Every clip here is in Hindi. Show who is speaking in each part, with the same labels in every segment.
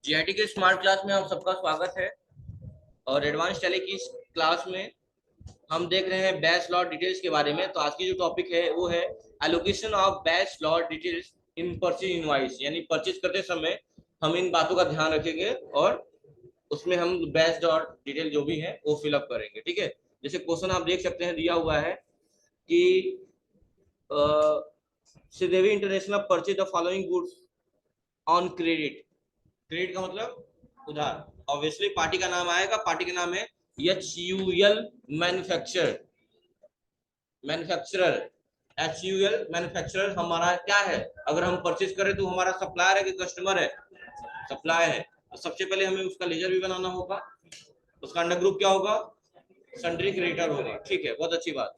Speaker 1: जीआईटी के स्मार्ट क्लास में आप सबका स्वागत है। और एडवांस टैली की इस क्लास में हम देख रहे हैं बैच लॉट डिटेल्स के बारे में। तो आज की जो टॉपिक है वो है allocation of batch lot details in purchase invoice, यानी परचेज करते समय हम इन बातों का ध्यान रखेंगे और उसमें हम बैच लॉट डिटेल जो भी है वो फिलअप करेंगे। ठीक है, जैसे क्वेश्चन आप देख सकते हैं दिया हुआ है कि Sridevi international purchase the following goods on credit. Credit का मतलब उधार। ऑब्वियसली पार्टी का नाम आएगा, पार्टी का नाम है HUL manufacture manufacturer. HUL manufacturer हमारा क्या है? अगर हम परचेज करें तो हमारा सप्लायर है कि कस्टमर है? सप्लायर है। तो सबसे पहले हमें उसका लेजर भी बनाना होगा। उसका अंडर ग्रुप क्या होगा? सन्ड्री क्रेडिटर होगा। ठीक है, बहुत अच्छी बात।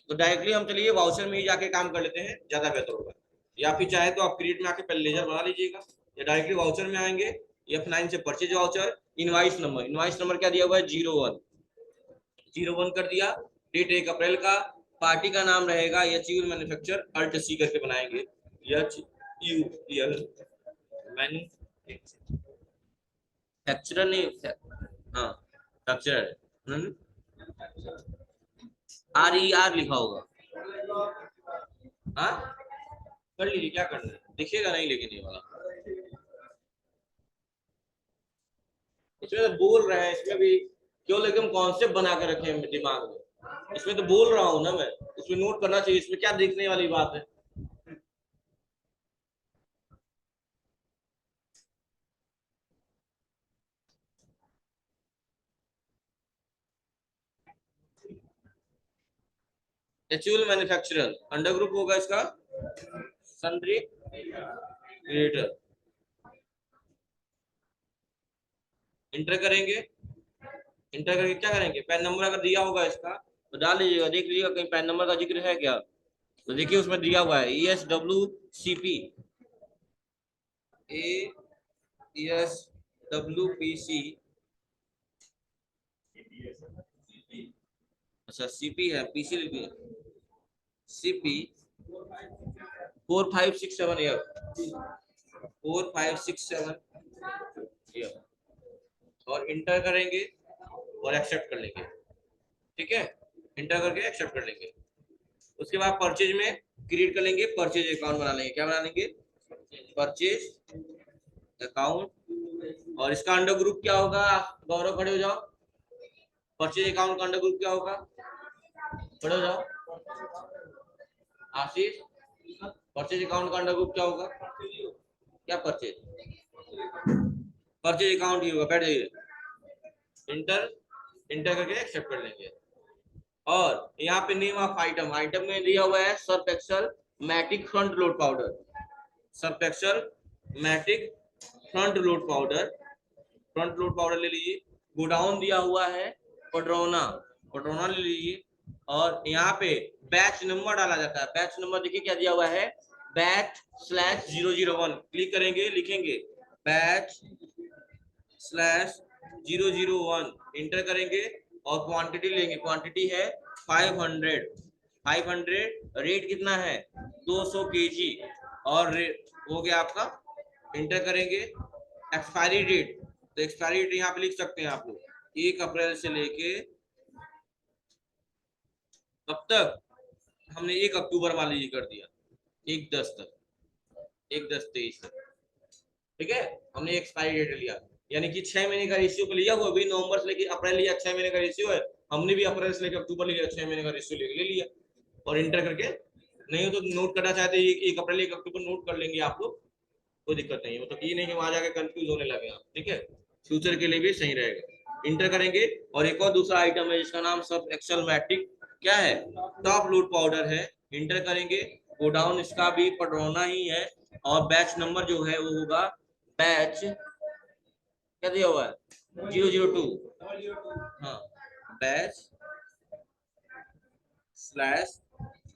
Speaker 1: तो डायरेक्टली हम चलिए वाउचर में ही जाके काम कर लेते हैं, ज्यादा बेहतर होगा। या फिर चाहे तो आप क्रेडिट में आके पहले लेजर बना लीजिएगा, या डायरेक्टली वाउचर में आएंगे। F9 से परचेज वाउचर। इनवाइस नंबर क्या दिया हुआ है? 01 कर दिया। डेट 1 अप्रैल का। पार्टी का नाम रहेगा HUL मैन्युफैक्चर, अल्ट सी करके बनाएंगे। HUL मैन्युफैक्चरर नहीं, हाँ फैक्चरर। RER लिखा होगा। हाँ, कर लीजिए, क्या करना है, दिखेगा नहीं लेकिन ये वाला। इसमें तो बोल रहे हैं, इसमें भी क्यों लेकिन कॉन्सेप्ट बना के रखे हैं दिमाग में। इसमें तो बोल रहा हूँ ना मैं, इसमें नोट करना चाहिए। इसमें क्या देखने वाली बात है? HUL मैन्युफैक्चरर अंडर ग्रुप होगा इसका सन्ड्री क्रिएटर। इंटर करेंगे। इंटर करके क्या करेंगे? पैन नंबर अगर दिया होगा इसका तो डाल लीजिएगा, देख लीजिएगा कहीं पैन नंबर का जिक्र है क्या। तो देखिए उसमें दिया हुआ है ESWCP, AESWPC। अच्छा CP है, PC लिख दिया। CP 4567F, 4567F। और इंटर करेंगे और एक्सेप्ट कर लेंगे। ठीक है, इंटर करके एक्सेप्ट कर लेंगे। उसके बाद परचेज में क्रिएट कर लेंगे, परचेज अकाउंट बना लेंगे। क्या बना लेंगे? Purchase account. और इसका अंडर ग्रुप क्या होगा? गौरव खड़े हो जाओ। परचेज अकाउंट का अंडर ग्रुप क्या होगा? खड़े हो जाओ। आशीष, परचेज अकाउंट का अंडर ग्रुप क्या होगा? क्या परचेज? परचेज अकाउंट ही होगा, बैठ जाइए। इंटर, इंटर करके एक्सेप्ट कर लेंगे। और यहाँ पे नेम ऑफ आइटम, आइटम में दिया हुआ है Surf Excel Matic front load powder. Surf Excel Matic front load powder, front load powder ले लीजिए। गोडाउन दिया हुआ है पड्रोना, पड्रोना ले लीजिए। और यहाँ पे बैच नंबर डाला जाता है। बैच नंबर देखिए क्या दिया हुआ है? बैच/001। क्लिक करेंगे, लिखेंगे बैच/001। इंटर करेंगे और क्वांटिटी लेंगे। क्वांटिटी है 500। 500। रेट कितना है? 200 kg। और हो गया आपका। इंटर करेंगे। एक्सपायरी डेट, तो एक्सपायरी डेट यहाँ पे लिख सकते हैं आप लोग। 1 अप्रैल से लेके कब तक? हमने 1 अक्टूबर मान लीजिए कर दिया, 1/10 तक, 1/10/23 तक। ठीक है, हमने एक्सपायरी डेट लिया, यानी कि 6 महीने का रेशियो को लिया। वो भी नवंबर से लेकर अप्रैल लिया, 6 महीने का रेशियो है। हमने भी अप्रैल से लेकर अक्टूबर लिया, 6 महीने का रेशियो ले लिया। और इंटर करके, नहीं हो तो नोट करना चाहते 1 अप्रैल 1 अक्टूबर नोट कर लेंगे आप लोग, कोई दिक्कत नहीं है। मतलब ये नहीं कि वहां जाके कंफ्यूज होने लगे आप। ठीक है, फ्यूचर के लिए भी सही रहेगा। इंटर करेंगे। और एक और दूसरा आइटम है जिसका नाम सब एक्सल मैट्रिक क्या है? टॉप लोड पाउडर है। इंटर करेंगे। गोडाउन इसका भी पडरौना ही है। और बैच नंबर जो है वो होगा बैच, क्या दिया हुआ है? 002। हाँ, बैच स्लैश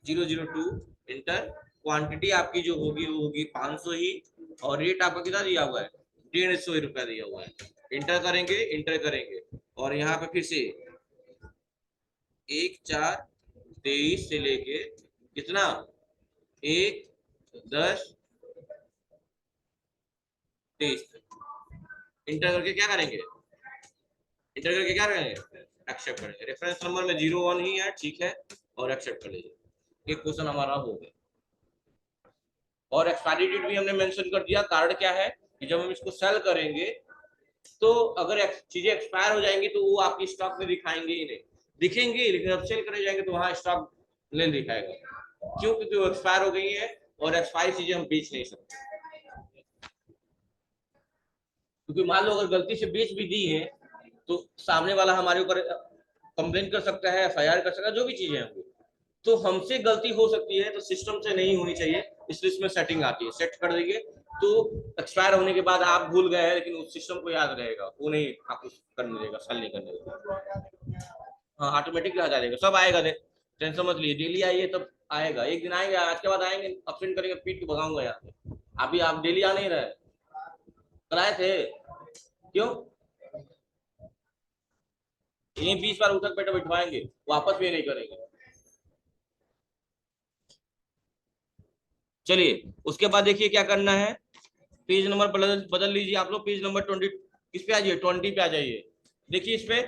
Speaker 1: 002। इंटर। क्वांटिटी आपकी जो होगी वो होगी 500 ही। और रेट आपका कितना दिया हुआ है? 150 रुपया दिया हुआ है। इंटर करेंगे, इंटर करेंगे। और यहाँ पे फिर से 1/4/23 से लेके कितना? 1/10/23 तक। इंटर करके क्या करेंगे, इंटर करके क्या करेंगे, एक्सेप्ट करेंगे। रेफरेंस नंबर में 01 ही है, ठीक है, और एक्सेप्ट कर लीजिए। एक क्वेश्चन हमारा हो गया। और एक्सपायरी डेट भी हमने मेंशन कर दिया। कार्ड क्या है कि जब हम इसको सेल करेंगे तो अगर चीजें एक्सपायर हो जाएंगी तो वो आपकी स्टॉक में दिखाएंगे ही नहीं, दिखेंगे लेकिन अब सेल करे जाएंगे तो वहां स्टॉक नहीं दिखाएगा। क्यों? क्योंकि वो एक्सपायर हो गई है और एक्सपायर चीजें हम बेच नहीं सकते। क्योंकि मान लो अगर गलती से बेच भी दी है तो सामने वाला हमारे ऊपर कंप्लेन कर सकता है, एफआईआर कर सकता है, जो भी चीजें हैं। तो हमसे गलती हो सकती है, तो सिस्टम से नहीं होनी चाहिए, इसलिए इसमें सेटिंग आती है। सेट कर देंगे तो एक्सपायर होने के बाद आप भूल गए हैं लेकिन उस सिस्टम को याद रहेगा, वो नहीं आपको करने देगा, सेल नहीं करने देगा। हाँ, ऑटोमेटिक याद आ जाएगा, सब आएगा। टेंशन मत लीजिए, डेली आइए तब आएगा, एक दिन आएंगे, आज के बाद आएंगे, अपसेंट करेंगे, पीट के भगाऊंगा यहाँ से। अभी आप डेली आ नहीं रहे, कराए थे क्यों? ये 20 बार उठक बैठक बैठवाएंगे, वापस भी नहीं करेंगे। चलिए उसके बाद देखिए क्या करना है। पेज नंबर बदल लीजिए आप लोग, पेज नंबर 20 किस पे आ जाइए, 20 पे आ जाइए। देखिए इस पे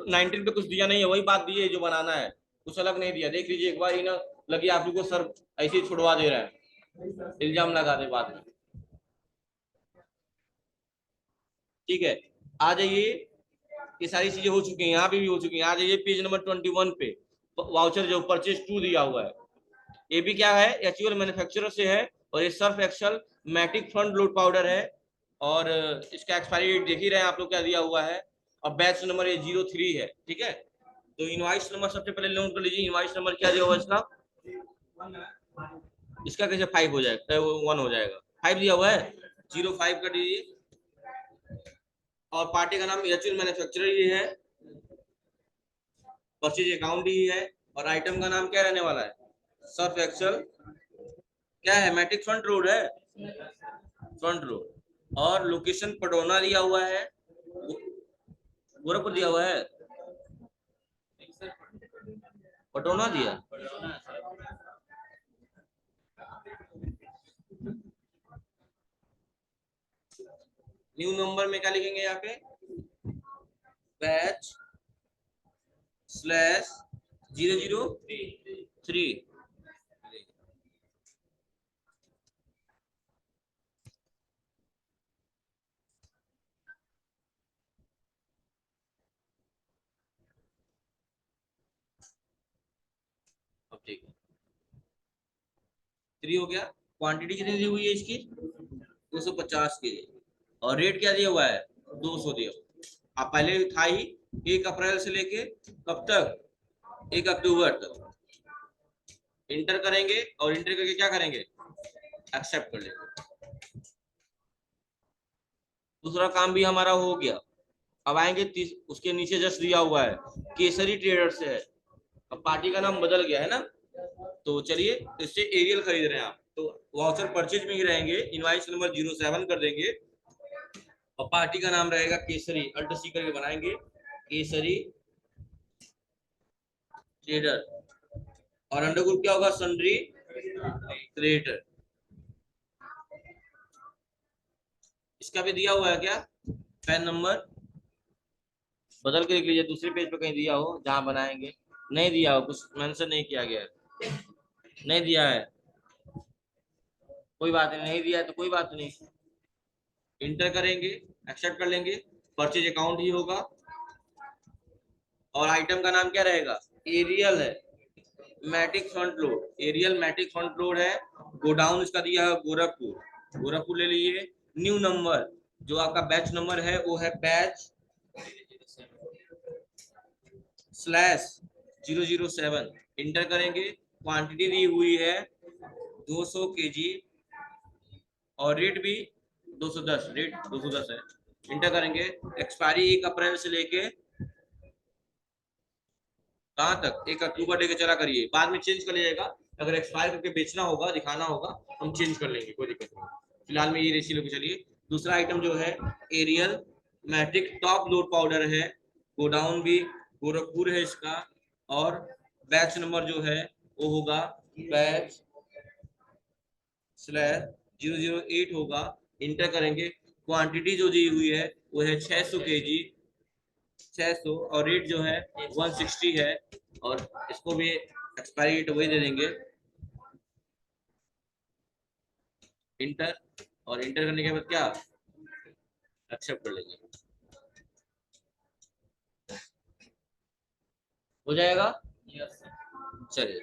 Speaker 1: 19 पे कुछ दिया नहीं है, वही बात दी है जो बनाना है, कुछ अलग नहीं दिया। देख लीजिए एक बार ही ना, लगी आप लोग को सर ऐसे ही छुड़वा दे रहा है, इल्जाम लगा दे बाद में। ठीक है, आ जाइए, ये सारी चीजें हो चुकी हैं, यहाँ पे भी हो चुकी हैं। आ जाइए पेज नंबर 21 पे, वाउचर जो परचेज 2 दिया हुआ है, ये भी क्या है, एचयूएल मैन्युफैक्चरर से है, और ये Surf Excel Matic front load powder है। और इसका एक्सपायरी डेट देख ही रहे हैं आप लोग क्या दिया हुआ है, और बैच नंबर ये 03 है। ठीक है, तो इनवाइस नंबर सबसे पहले नोट कर लीजिए। इनवाइस नंबर क्या दिया हुआ इसका, इसका कैसे 5 हो जाएगा, 1 हो जाएगा, 5 दिया हुआ है, 05 कर दीजिए। और पार्टी का नाम एचयूएल मैन्युफैक्चरर ये है, परचेज अकाउंट ही है, और आइटम का नाम क्या रहने वाला है, सर्फ एक्सल क्या है, मैटिक फ्रंट रोड है, फ्रंट रोड। और लोकेशन पडोना दिया हुआ है, गोरखपुर दिया हुआ है, पटोना दिया। न्यू नंबर में क्या लिखेंगे यहाँ पे, बैच स्लैश 003। अब ठीक है, 3 हो गया। क्वांटिटी कितनी दी हुई है इसकी, 250 के जी, और रेट क्या दिया हुआ है, 200 दिया। आप पहले था ही, 1 अप्रैल से लेके कब तक, 1 अक्टूबर तक। इंटर करेंगे, और इंटर करके क्या करेंगे, एक्सेप्ट कर लेंगे। दूसरा काम भी हमारा हो गया। अब आएंगे उसके नीचे जस्ट दिया हुआ है केसरी ट्रेडर से है। अब पार्टी का नाम बदल गया है ना, तो चलिए इससे एरियल खरीद रहे हैं आप, तो वाउचर परचेज में ही रहेंगे, इनवाइस नंबर 07 कर देंगे, और पार्टी का नाम रहेगा केसरी, अल्ट सी करके बनाएंगे, केसरी ट्रेडर। और अंडर ग्रुप क्या होगा, सन्ड्री क्रिएटर। इसका भी दिया हुआ है क्या, पैन नंबर बदल के लिख लीजिए, दूसरे पेज पे कहीं दिया हो जहां बनाएंगे, नहीं दिया हो, कुछ मेंशन नहीं किया गया है, नहीं दिया है, कोई बात नहीं, नहीं दिया है तो कोई बात नहीं। इंटर करेंगे, एक्सेप्ट कर लेंगे, परचेज अकाउंट ही होगा, और आइटम का नाम क्या रहेगा, एरियल है, Matic front load, Ariel Matic front load है। गोडाउन इसका दिया है गोरखपुर, गोरखपुर ले लीजिए। न्यू नंबर जो आपका बैच नंबर है वो है बैच स्लैश 007। इंटर करेंगे, क्वांटिटी दी हुई है 200 केजी, और रेट भी 210, रेट 210 है। इंटर करेंगे, एक्सपायरी 1 अप्रैल से लेके कहाँ तक, 1 अक्टूबर लेके चला करिए, बाद में चेंज कर लीजिएगा, अगर एक्सपायर करके बेचना होगा, दिखाना होगा, हम चेंज कर लेंगे, कोई दिक्कत नहीं। फिलहाल में ये रेसी लेके चलिए। दूसरा आइटम जो है Ariel Matic top load powder है, गोडाउन भी गोरखपुर है इसका, और बैच नंबर जो है वो होगा बैच स्लैश 008 होगा। इंटर करेंगे, क्वांटिटी जो दी हुई है वो है 600 केजी, 600, और रेट जो है 160 है, और इसको भी एक्सपायरी डेट वही दे देंगे, इंटर, और इंटर करने के बाद क्या एक्सेप्ट कर लेंगे, हो जाएगा। चलिए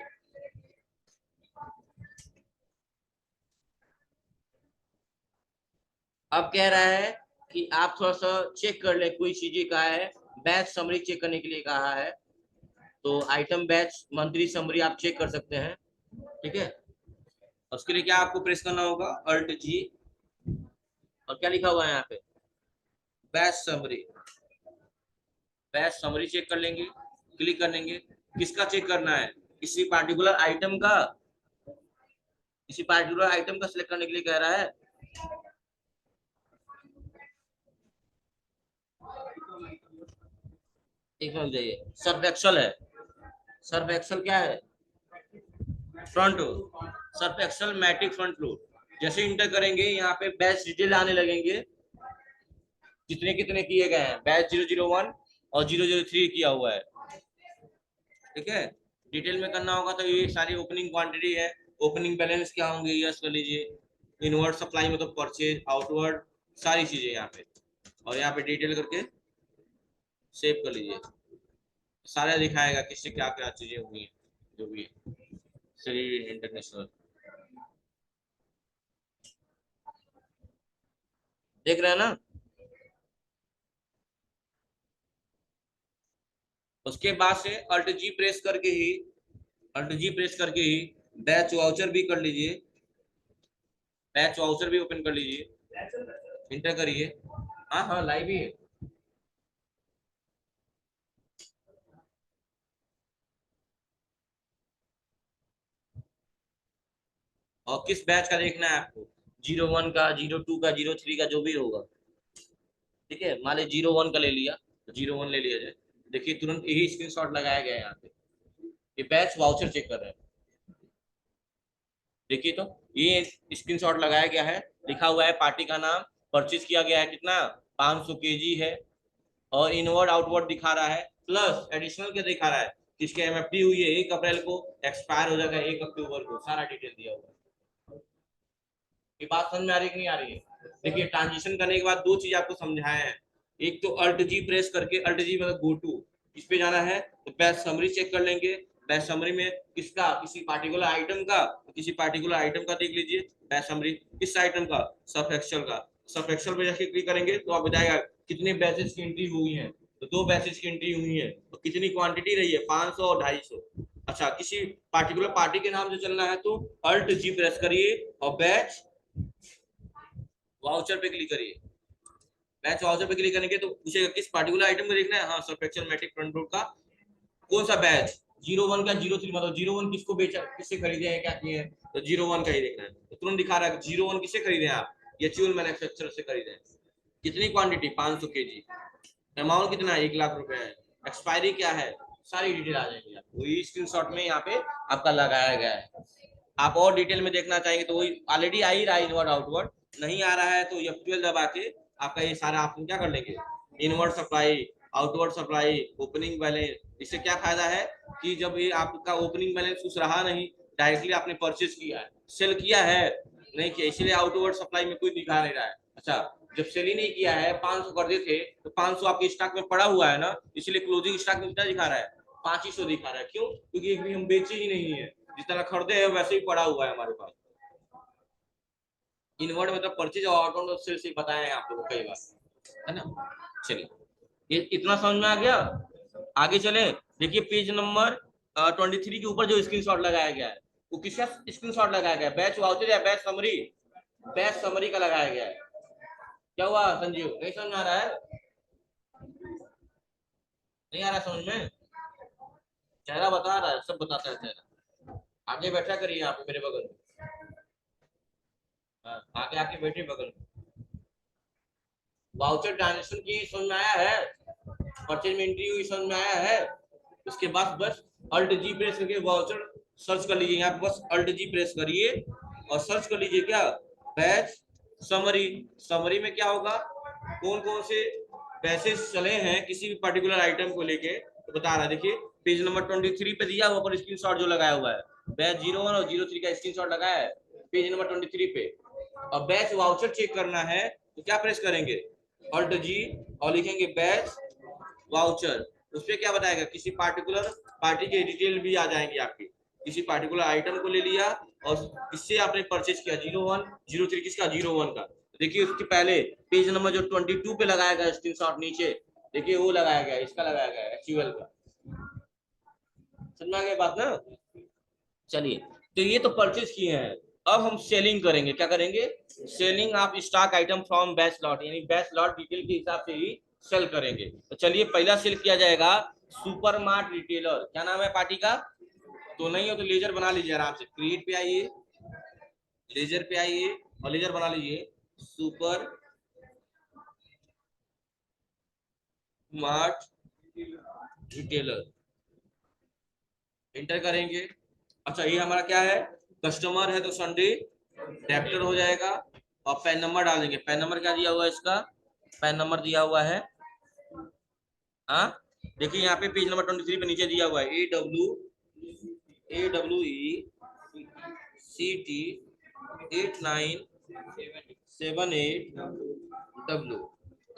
Speaker 1: अब कह रहा है कि आप थोड़ा सा चेक कर ले, कोई चीजें कहा है, बैच समरी चेक करने के लिए कहा है, तो आइटम बैच मंथली समरी आप चेक कर सकते हैं, ठीक है। उसके लिए क्या आपको प्रेस करना होगा, अल्ट जी, और क्या लिखा हुआ है यहाँ पे, batch summary, batch summary check कर लेंगे, क्लिक कर लेंगे। किसका चेक करना है, किसी पार्टिकुलर आइटम का, किसी पार्टिकुलर आइटम का सिलेक्ट करने के लिए कह रहा है। एक मिनट जाइए, सर्फ एक्सल है, सर्फ एक्सल क्या है, front, Surf Excel Matic front load. जैसे इंटर करेंगे यहाँ पे बैच डिटेल आने लगेंगे, कितने कितने किए गए हैं, बैच 001 और 003 किया हुआ है, ठीक है। डिटेल में करना होगा तो ये सारी ओपनिंग क्वांटिटी है, ओपनिंग बैलेंस क्या होंगे, यस कर लीजिए, इनवर्ड सप्लाई मतलब परचेज, आउटवर्ड, सारी चीजें यहाँ पे, और यहाँ पे डिटेल करके सेव कर लीजिए, सारा दिखाएगा किससे क्या क्या चीजें हुई हैं, जो भी है, श्री इंटरनेशनल, देख रहे हैं ना। उसके बाद से अल्ट जी प्रेस करके ही, अल्ट जी प्रेस करके ही बैच वाउचर भी कर लीजिए, बैच वाउचर भी ओपन कर लीजिए, इंटर करिए, हाँ हाँ लाइव ही है। और किस बैच का देखना है आपको, 01 का, 02 का, 03 का, जो भी होगा, ठीक है। मान ली 01 का ले लिया तो 01 ले लिया जाए, देखिए तुरंत यही स्क्रीनशॉट लगाया गया है यहाँ पे, ये बैच वाउचर चेक कर रहे हैं, देखिए तो ये स्क्रीनशॉट लगाया गया है, लिखा हुआ है पार्टी का नाम, परचेज किया गया है कितना, 500 केजी है, और इनवर्ड आउटवर्ड दिखा रहा है, प्लस एडिशनल क्या दिखा रहा है, जिसके एमएफटी हुई है 1 अप्रैल को, एक्सपायर हो जाएगा 1 अक्टूबर को, सारा डिटेल दिया हुआ है। ये बात समझ में आ रही है कि नहीं आ रही है। देखिए ट्रांजिशन करने के बाद दो चीज आपको समझाया है, एक तो अल्ट जी प्रेस करके, अल्ट जी मतलब गो टू, इस पे जाना है तो बैच समरी चेक कर लेंगे, बैच समरी में किसका, किसी पार्टिकुलर आइटम का, किसी पार्टिकुलर आइटम का देख लीजिए बैच समरी, किस आइटम का, सब एक्सल का, सब एक्सल पे जाके क्लिक करेंगे तो आप बताएगा कितने बैचेस की एंट्री हुई है, तो 2 बैचेस की एंट्री हुई है, तो कितनी क्वांटिटी रही है, 500 और 250। अच्छा किसी पार्टिकुलर पार्टी के नाम से चलना है तो अल्ट जी प्रेस करिए और बैच वाउचर पे क्लिक करिए, बैच वाउचर पे क्लिक करेंगे तो पूछेगा किस पार्टिकुलर आइटम को देखना है, हाँ सर्फेक्चर मैट्रिक फ्रंट लोड का, कौन सा बैच, 01 का, 03 मतलब 01 किसको बेचा, किससे खरीदे हैं, क्या किए हैं, तो 01 का ही देखना है, तो तुरंत दिखा रहा है 01 किससे खरीदे हैं आप, एचयूएल मैन्युफैक्चरर से खरीदे हैं, कितनी क्वांटिटी 500 केजी, अमाउंट कितना है 1 लाख रुपए है, एक्सपायरी क्या है, सारी डिटेल आ जाएगी आपको, वही स्क्रीनशॉट में यहाँ पे आपका लगाया गया है। आप और डिटेल में देखना चाहेंगे तो वही ऑलरेडी आ ही रहा है, इनवर्ड आउटवर्ड, नहीं आ रहा है तो F12 दबा के आपका ये सारा आप क्या कर लेंगे, inward supply, outward supply, opening balance, इससे क्या फायदा है कि जब ये आपका ओपनिंग बैलेंस कुछ रहा नहीं, डायरेक्टली आपने परचेज किया है, सेल किया है नहीं किया, इसलिए आउटवर्ड सप्लाई में कोई दिखा नहीं रहा है। अच्छा जब सेल ही नहीं किया है, 500 कर दिए थे तो 500 आपके स्टॉक में पड़ा हुआ है ना, इसलिए क्लोजिंग स्टॉक में कितना दिखा रहा है, 500 दिखा रहा है, क्यों, क्योंकि एक भी हम बेचे ही नहीं है, जितना खरीदे हैं वैसे ही पड़ा हुआ है हमारे पास। इनवर्ड मतलब परचेज और आउटवर्ड सेल से बताया है आप लोगों को कई बार, है ना। चलिए ये इतना समझ में आ गया, आगे चले। देखिए पेज नंबर 23 के ऊपर जो स्क्रीनशॉट लगाया गया है वो किसका स्क्रीनशॉट लगाया गया है, बैच वाउचर या बैच समरी, बैच समरी का लगाया गया है। क्या हुआ संजीव, नहीं समझ में आ रहा है, नहीं आ रहा समझ में, चेहरा बता रहा है, सब बताता है चेहरा, आगे बैठा करिए आप मेरे बगल में, हाँ, आगे आके बैठे बगल में। वाउचर ट्रांजेक्शन की समझ में आया है, परचेज में एंट्री हुई समझ में आया है, उसके बाद बस अल्ट जी प्रेस करके वाउचर सर्च कर लीजिए, यहाँ पे बस अल्ट जी प्रेस करिए और सर्च कर लीजिए क्या, बैच समरी, समरी में क्या होगा, कौन कौन से बैचेस चले हैं किसी भी पर्टिकुलर आइटम को लेके तो बता रहा है। देखिए पेज नंबर 23 पे दिया हुआ पर स्क्रीनशॉट जो लगाया हुआ है, बैच 01 और 03 का स्क्रीनशॉट लगाया है पेज नंबर 23 पे। अब बैच वाउचर चेक करना है तो क्या प्रेस करेंगे, Alt G, और लिखेंगे बैच वाउचर। उस पर क्या बताएगा, किसी पार्टिकुलर पार्टी के डिटेल भी आ जाएंगी आपकी, किसी पार्टिकुलर आइटम को ले लिया और इससे आपने परचेज किया 01 03 किसका 01 का। देखिए उसके पहले पेज नंबर जो 22 पे लगाया गया स्क्रीनशॉट नीचे, देखिए वो लगाया गया, इसका लगाया गया एक्चुअल का। समझ में आ गया बात ना। चलिए तो ये तो परचेज किए हैं, अब हम सेलिंग करेंगे। क्या करेंगे, सेलिंग आप stock item from batch lot, यानी बैच लॉट डिटेल के हिसाब से ही सेल करेंगे। तो चलिए पहला सेल किया जाएगा सुपरमार्ट रिटेलर। क्या नाम है पार्टी का, तो नहीं हो तो लेजर बना लीजिए आराम से, क्रिएट पे आइए, लेजर पे आइए और लेजर बना लीजिए सुपर मार्ट रिटेलर, एंटर करेंगे। अच्छा ये हमारा क्या है, कस्टमर है तो संडे डेबिटर हो जाएगा, और पैन नंबर डालेंगे। पैन नंबर क्या दिया हुआ है इसका, पैन नंबर दिया हुआ है, हाँ देखिए यहाँ पे पेज नंबर 23 पे नीचे दिया हुआ है AWECT8978W,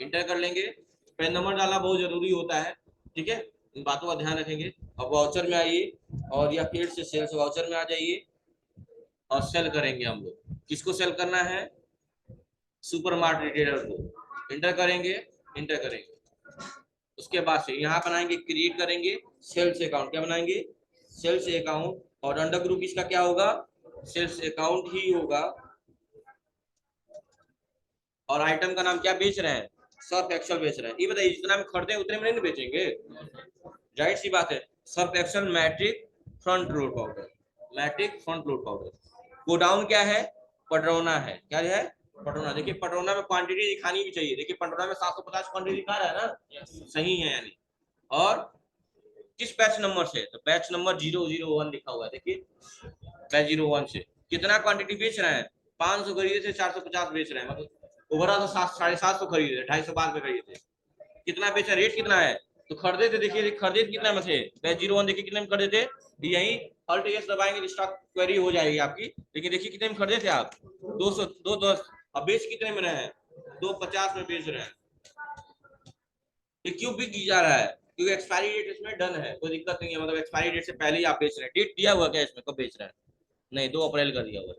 Speaker 1: इंटर कर लेंगे। पैन नंबर डालना बहुत जरूरी होता है, ठीक है, इन बातों का ध्यान रखेंगे। अब वाउचर में आइए और या फिर से सेल्स वाउचर में आ जाइए और सेल करेंगे हम लोग। किसको सेल करना है, सुपरमार्ट रिटेलर को, इंटर करेंगे, इंटर करेंगे। उसके बाद से यहाँ बनाएंगे, क्रिएट करेंगे सेल्स अकाउंट। क्या बनाएंगे, सेल्स अकाउंट, और अंडर ग्रुप इसका क्या होगा, सेल्स अकाउंट ही होगा। और आइटम का नाम क्या बेच रहे हैं, सर्फ एक्सेल बेच रहे हैं। ये बताइए जितना हम खरीदे उतने में नहीं बेचेंगे, जाहिर सी बात है। Surf Excel Matic front load powder, Matic front load powder. Godown क्या है, पटरौना है। क्या है, पटरौना। देखिए पटरौना में क्वांटिटी दिखानी भी चाहिए, देखिए पटरौना में 750 क्वांटिटी दिखा रहा है ना, सही है यानी। और किस बैच नंबर से, तो बैच नंबर 001 लिखा हुआ है। देखिए बैच 01 से कितना क्वांटिटी बेच रहे हैं, 500 खरीदे थे 450 बेच रहे हैं, मतलब ओवरऑल तो 750 खरीदे थे, 250 बाद में खरीदे थे। कितना बेचा, रेट कितना है, तो खरीदे थे, देखिए खरीदे कितना में थे, बैच 01 देखिए कितने में खरीदे थे, यही Alt S दबाएंगे तो स्टॉक क्वेरी हो जाएगी आपकी। लेकिन देखिए कितने में खरीदे थे आप, 200 210, अब बेच कितने में रहे हैं, 250 में बेच रहे हैं। ये क्यों बिक जा रहा है, क्योंकि एक्सपायरी डेट इसमें डन है, कोई दिक्कत नहीं है, मतलब एक्सपायरी डेट से पहले ही आप बेच रहे हैं। डेट दिया हुआ क्या इसमें, कब बेच रहे हैं, नहीं 2 अप्रैल का दिया हुआ है,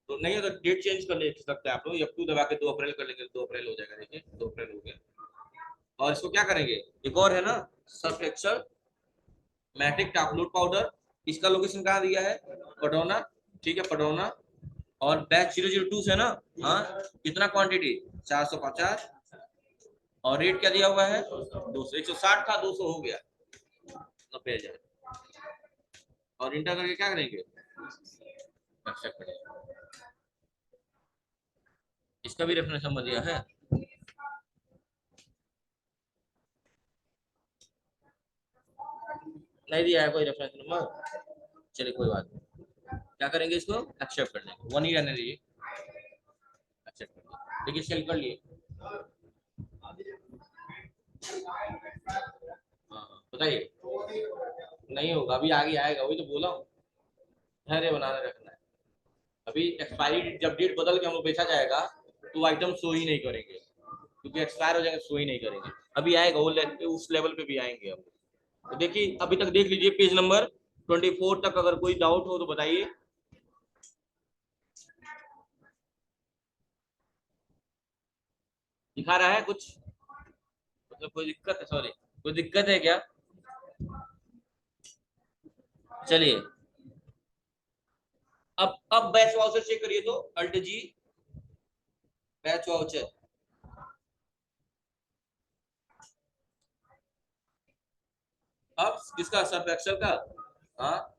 Speaker 1: तो नहीं है तो डेट चेंज कर ले सकते हैं आप लोग, F2 दबा के 2 अप्रैल कर लेंगे, 2 अप्रैल हो जाएगा। देखिए 2 अप्रैल हो गया। और इसको क्या करेंगे, एक और है ना Surf Excel Matic top load powder, इसका लोकेशन कहाँ दिया है, पटौना, ठीक है पटौना। और बैच 002 से ना, हाँ कितना क्वांटिटी 450, और रेट क्या दिया हुआ है 200, 160 था 200 हो गया 90,000। और इंटर करके क्या करेंगे, एक्सेप्ट करेंगे। इसका भी रेफरेंस नंबर दिया है, नहीं दिया है कोई रेफरेंस नंबर, चलिए कोई बात नहीं। क्या करेंगे, इसको एक्सेप्ट कर लेंगे, 1 ही रहने दीजिए, एक्सेप्ट कर लिया। देखिए सेल कर लिए, हाँ बताइए, नहीं होगा अभी आगे आएगा, वही तो बोला हूँ, धैर्य बनाने रखना है। अभी एक्सपायरी जब डेट बदल के हम लोग बेचा जाएगा तो आइटम शो ही नहीं करेंगे, क्योंकि एक्सपायर हो जाएगा, शो ही नहीं करेंगे। अभी आएगा वो उस लेवल पे भी आएंगे हम। तो देखिए अभी तक देख लीजिए पेज नंबर 24 तक, अगर कोई डाउट हो तो बताइए। दिखा रहा है कुछ, मतलब कोई दिक्कत है, सॉरी कोई दिक्कत है क्या, चलिए अब बैच वाउचर चेक करिए तो Alt G, बैच वाउचर। अब किसका, सर्फ एक्सेल का, हाँ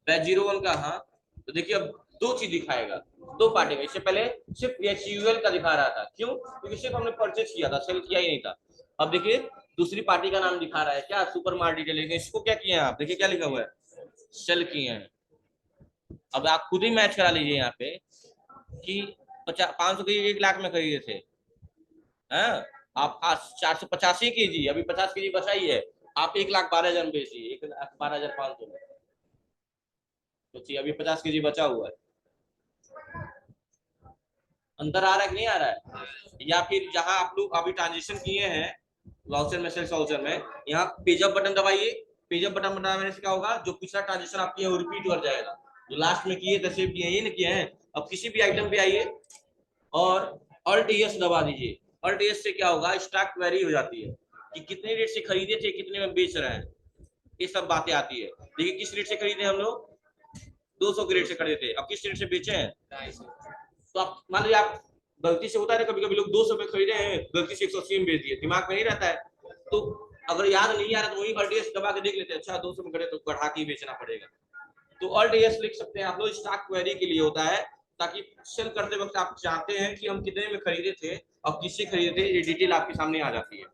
Speaker 1: बैच 01 का, हाँ तो देखिए अब 2 चीज दिखाएगा, 2 पार्टी में। इससे पहले सिर्फ HUL का दिखा रहा था, क्यों, क्योंकि सिर्फ हमने परचेज किया था, सेल किया ही नहीं था। अब देखिए दूसरी पार्टी का नाम दिखा रहा है क्या, सुपर मार्ट डिटेल, इसको क्या किए हैं आप, देखिए क्या लिखा हुआ है, सेल किए हैं। अब आप खुद ही मैच करा लीजिए यहाँ पे, कि 500 के जी 1 लाख में खरीदे थे, हाँ आप आज 485 के जी, अभी 50 के जी बचा ही है, आप 1,12,000 में बेचिए, 1,12,500 में। सोचिए अभी 50 के जी बचा हुआ है, अंदर आ रहा है कि नहीं आ रहा है? या फिर जहां आप लोग अभी ट्रांजेक्शन किए हैं वाउचर में, सेल्स वाउचर में, यहाँ पेजअप बटन दबाइए। पेजअप बटन दबाने से क्या होगा, जो पिछला ट्रांजेक्शन आप किए वो रिपीट कर जाएगा, जो लास्ट में किए थे, सेव किए ये नहीं किए हैं। अब किसी भी आइटम पे आइए और अल्ट एस दबा दीजिए। अल्ट एस से क्या होगा, स्टॉक क्वेरी हो जाती है कि कितने रेट से खरीदे थे, कितने में बेच रहे हैं, ये सब बातें आती है। देखिए किस रेट से खरीदे हम लोग, 200 के रेट से खरीदे थे, अब किस रेट से बेचे हैं 250। तो आप मान लीजिए आप गलती से, होता है ना कभी कभी लोग 200 में खरीदे हैं, गलती से 180 में बेच दिए, दिमाग में नहीं रहता है, तो अगर याद नहीं आ रहा तो वही अल्ट एस दबा के देख लेते हैं, अच्छा 200 में खरीदे तो बढ़ा के बेचना पड़ेगा, तो अल्ट एस लिख सकते हैं आप लोग। स्टॉक क्वेरी के लिए होता है, ताकि सेल करते वक्त आप चाहते हैं कि हम कितने में खरीदे थे और किससे खरीदे थे, ये डिटेल आपके सामने आ जाती है।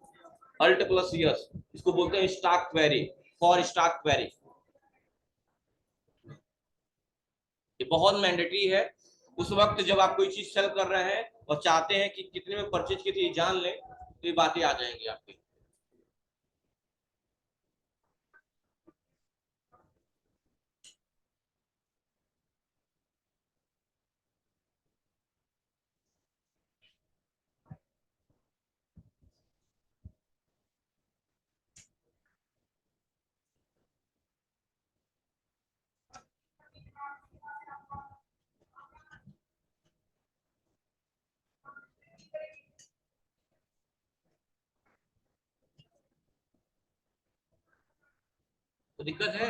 Speaker 1: अल्ट प्लस यस, इसको बोलते हैं stock query, for stock query. ये बहुत मैंडेटरी है, उस वक्त जब आप कोई चीज सेल कर रहे हैं और चाहते हैं कि कितने में परचेज की थी जान लें, तो ये बातें आ जाएंगी आपकी। तो दिक्कत है,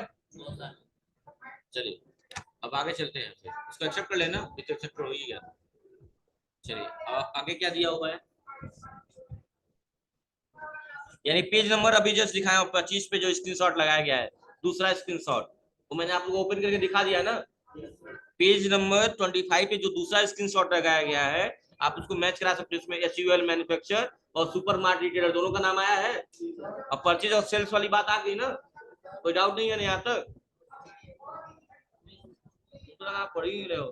Speaker 1: चलिए अब आगे चलते हैं, फिर इसको एक्सेप्ट कर लेना, ये तो एक्सेप्ट हो ही गया। चलिए आगे क्या दिया हुआ है, यानी पेज नंबर अभी जस्ट दिखाया 25 पे जो स्क्रीनशॉट लगाया गया है, दूसरा स्क्रीनशॉट वो मैंने आप लोगों को ओपन करके दिखा दिया ना। पेज नंबर 25 पे जो दूसरा स्क्रीनशॉट लगाया गया है, आप उसको मैच करा सकते हो, उसमें एसयूएल मैन्युफैक्चर और सुपर मार्ट रिटेलर दोनों का नाम आया है। अब परचेज और सेल्स वाली बात आ गई ना, कोई डाउट नहीं है ना यहाँ तक, तो आप पढ़ ही रहे हो।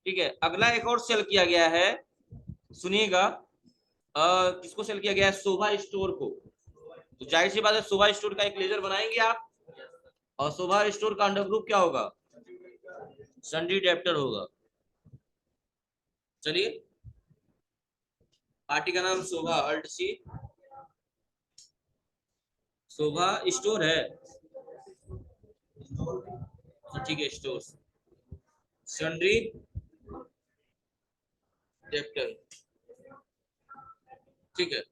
Speaker 1: ठीक है, अगला एक और सेल किया गया है, सुनिएगा। किसको सेल किया गया है, शोभा स्टोर को। तो जाहिर सी बात है शोभा स्टोर का एक लेजर बनाएंगे आप, और शोभा स्टोर का अंडर ग्रुप क्या होगा, सन्डी डेप्टर होगा। चलिए, पार्टी का नाम शोभा, अल्ट सी, शोभा स्टोर है, तो ठीक है, स्टोर सन्डी डेप्टर, ठीक है।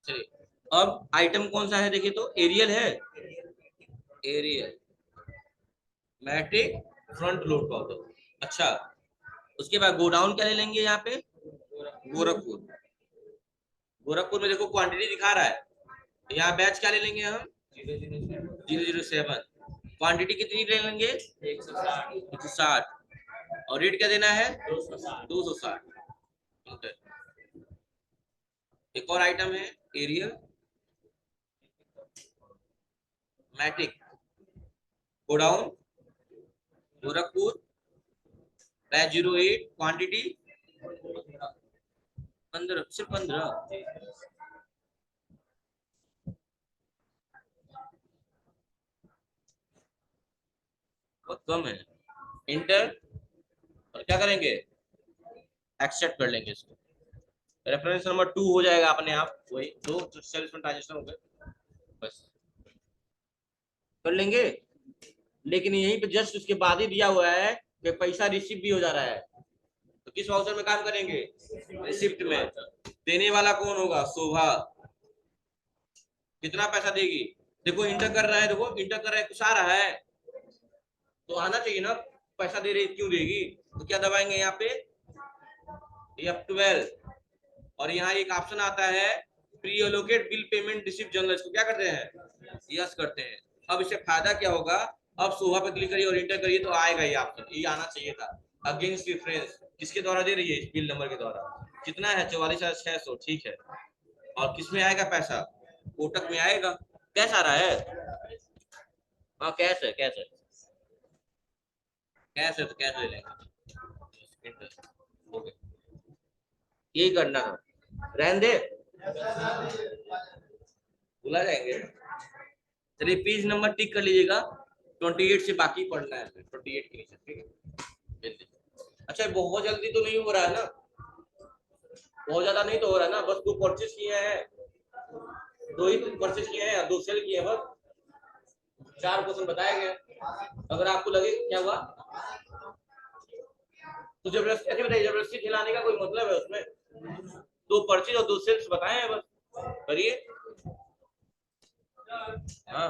Speaker 1: चलिए, अब आइटम कौन सा है देखिए, तो एरियल है, Ariel Matic front load powder. अच्छा, उसके बाद गोडाउन क्या ले लेंगे यहाँ पे, गोरखपुर। गोरखपुर में देखो क्वांटिटी दिखा रहा है, यहाँ बैच क्या ले लेंगे हम, 007। क्वांटिटी कितनी ले लेंगे, 160। और रेट क्या देना है, 260। एक और आइटम है Ariel Matic, godown Gorakhpur, batch 08, quantity 15, सिर्फ 15। बहुत कम है। इंटर, और क्या करेंगे, एक्सेप्ट कर लेंगे इसको, रेफरेंस नंबर 2 हो जाएगा अपने आप, वही दो सेल्स में ट्रांजेक्शन हो गए, बस कर लेंगे। लेकिन यहीं पे जस्ट उसके बाद ही दिया हुआ है कि पैसा रिसीव भी हो जा रहा है, तो किस वाउचर में काम करेंगे, रिसिप्ट में। देने वाला कौन होगा, शोभा। कितना पैसा देगी, देखो इंटर कर रहा है, देखो इंटर कर रहा है, कुछ आ रहा है तो आना चाहिए ना, पैसा दे रही क्यों देगी, तो क्या दबाएंगे यहाँ पे F12, और यहाँ एक ऑप्शन आता है pre allocate bill payment receipt general, इसको क्या करते हैं, यस करते हैं। अब इससे फायदा क्या होगा, अब शोभा पे क्लिक करिए और इंटर करिए तो आएगा ये ऑप्शन, ये आना चाहिए था। अगेंस्ट डिफरेंस किसके द्वारा दे रही है, इस बिल नंबर के द्वारा, कितना है 44,600, ठीक है। और किस में आएगा पैसा, कोटक में आएगा। कैश आ रहा है, हाँ कैश है, कैश है, कैश है तो कैश ले लेंगे। ओके, यही करना था, रहने दे, भुला जाएंगे। चलिए पेज नंबर टिक कर लीजिएगा, 28 से बाकी पढ़ना है, 28 के नीचे, ठीक है। अच्छा बहुत जल्दी तो नहीं हो रहा है ना, बहुत ज्यादा नहीं तो हो रहा है ना, बस 2 परचेज किए हैं, 2 ही परचेज किए हैं, 2 सेल किए हैं बस, 4 क्वेश्चन बताए गए। अगर आपको लगे क्या हुआ तो जबरदस्ती, ऐसे बताइए, जबरदस्ती खिलाने का कोई मतलब है उसमें, 2 परचेज और 2 सेल्स बताए हैं बस, करिए। हाँ